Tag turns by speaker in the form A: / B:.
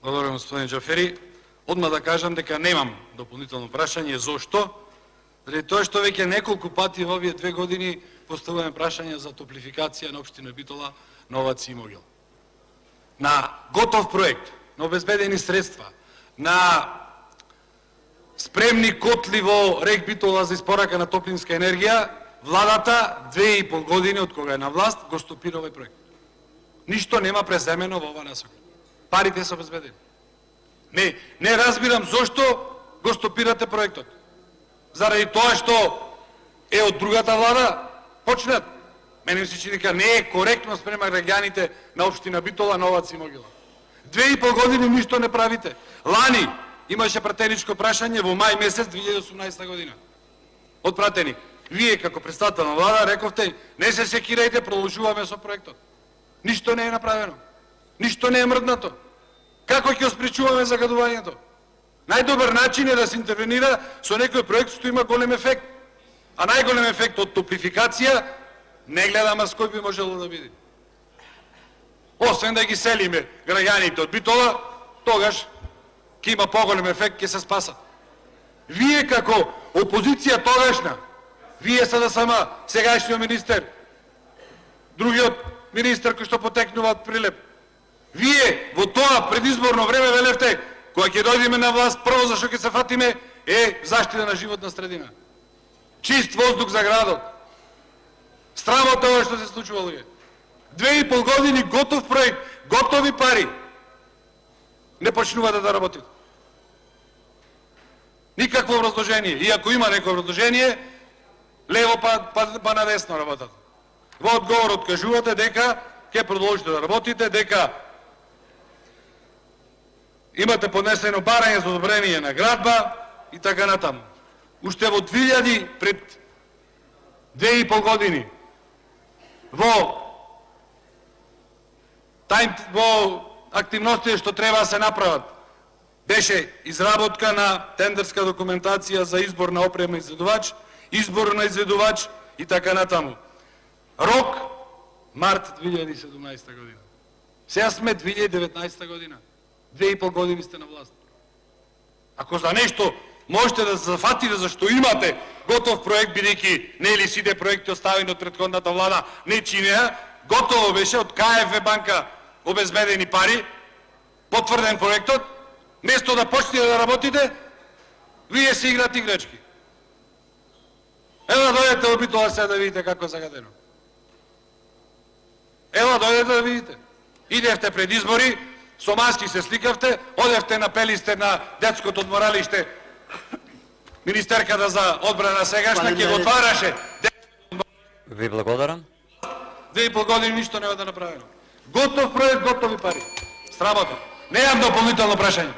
A: Благодарам, господин Джафери. Одма да кажам дека немам дополнително прашање. Зошто? Заради тоа што веќе неколку пати во овие 2 години поставуваме прашања за топлификација на општина Битола, Новац и Могил. На готов проект, на обезбедени средства, на спремни котли во РЕК Битола за испорака на топлинска енергија, владата 2,5 години од кога е на власт го стопира овој проект. Ништо нема преземено во ова насока. Парите се обезбедени. Не разбирам зошто го стопирате проектот. Заради тоа што е од другата влада почнат. Мене ми се чини дека не е коректно спрема граѓаните на општина Битола, Новац и Могила. 2,5 години ништо не правите. Лани имаше пратеничко прашање во мај месец 2018 година. Од пратеник. Вие како представител на влада рековте не се секирајте, продолжуваме со проектот. Ништо не е направено. Ништо не е мрднато. Како ќе спречуваме загадувањето? Најдобар начин е да се интервенира со некој проект што има голем ефект. А најголем ефект од топлификација не гледам аз кој би можело да биде. Освен да ги селиме граѓаните од Битола, тогаш ќе има поголем ефект, ќе се спасат. Вие како опозиција тогашна, вие СДСМ, сегашниот министер, другиот министер кој што потекнува од Прилеп, вие во тоа предизборно време велевте, кога ќе дојдеме на власт, прво зашто ќе се фатиме е заштита на животна средина. Чист воздух за градот. Срамота ова што се случува, луѓе. 2,5 години готов проект, готови пари. Не почнувате да работите. Никакво образложение. И ако има некој образложение, лево па на десно работат. Во одговорот кажувате дека ќе продолжите да работите, дека имате поднесено барање за одобрение на градба и така натаму. Уште во 2000 пред 2,5 години во активностите што треба да се направат беше изработка на тендерска документација за избор на опремен изведувач, избор на изведувач и така натаму. Рок март 2017 година. Сега сме 2019 година. 2,5 години сте на власт. Ако за нешто можете да се зафатите зашто имате готов проект, бидејќи нели сите проекти оставени од претходната влада не чинеа, готово беше од КФВ банка обезбедени пари, потврден проектот, место да почнете да работите, вие се играте играчки. Ева дојдете во Битола сега да видите како е загадено. Ева дојдете да видите. Идевте пред избори, со маски се сликавте, одевте напелисте на детското одморалиште, министерката за одбрана сегашна ќе го отвараше.
B: Ви благодарам.
A: 2,5 години ништо не е да направено. Готов проект, готови пари. Сработа. Немам дополнително прашање.